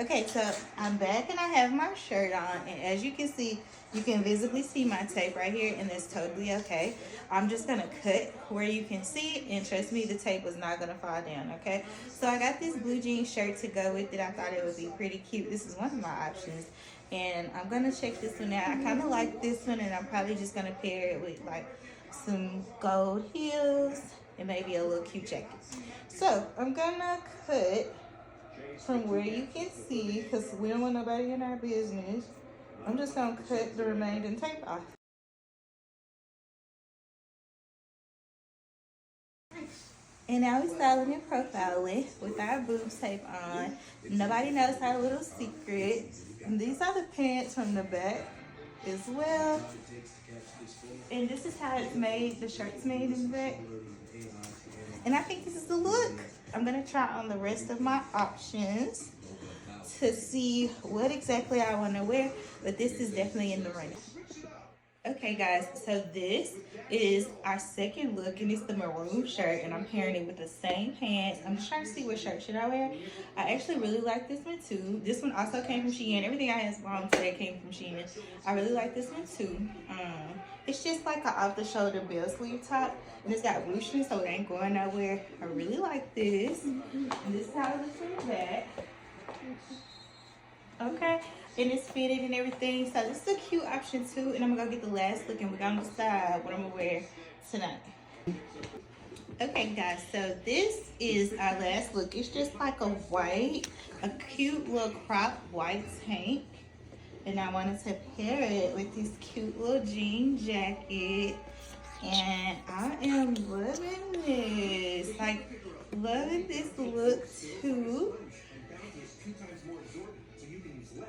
Okay, so I'm back and I have my shirt on, and as you can see, you can visibly see my tape right here, and that's totally okay. I'm just gonna cut where you can see it, and trust me, the tape is not gonna fall down, okay? So I got this blue jean shirt to go with it. I thought it would be pretty cute. This is one of my options, and I'm gonna check this one out. I kind of like this one, and I'm probably just gonna pair it with like some gold heels and maybe a little cute jacket. So I'm gonna cut from where you can see, because we don't want nobody in our business. I'm just gonna cut the remaining tape off. And now we're styling and profiling with our boob tape on. Nobody knows our little secret. And these are the pants from the back as well. And this is how it's made. The shirt's made in the back. And I think this is the look. I'm gonna try on the rest of my options to see what exactly I want to wear, but this is definitely in the running. Okay guys, so this is our second look, and it's the maroon shirt, and I'm pairing it with the same pants. I'm just trying to see what shirt should I wear. I actually really like this one too. This one also came from Shein. Everything I had on today came from Shein. I really like this one too. It's just like an off-the-shoulder bell sleeve top, and it's got ruching, so it ain't going nowhere. I really like this. And this is how it looks from the back. Okay, and it's fitted and everything, so this is a cute option too. And I'm gonna go get the last look, and we're gonna decide what I'm gonna wear tonight. Okay guys, so this is our last look. It's just like a cute little crop white tank, and I wanted to pair it with this cute little jean jacket, and I am loving this, like loving this look too.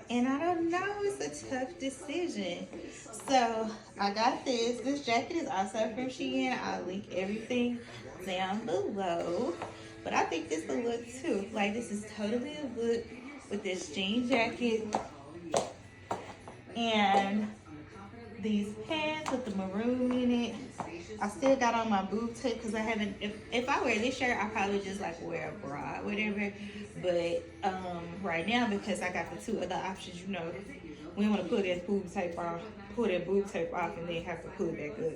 And I don't know, it's a tough decision. So I got this. This jacket is also from Shein. I'll link everything down below. But I think this will look too. Like, this is totally a look with this jean jacket and these pants with the maroon in it. I still got on my boob tip because I haven't, if I wear this shirt, I probably just like wear a bra or whatever. But right now, because I got the two other options, you know, we want to pull that boob tape off, and then have to pull it back up.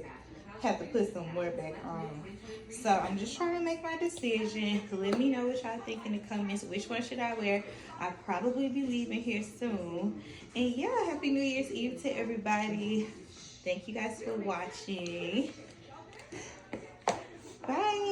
Have to put some more back on. So I'm just trying to make my decision. Let me know what y'all think in the comments. Which one should I wear? I'll probably be leaving here soon. And yeah, happy New Year's Eve to everybody. Thank you guys for watching. Bye.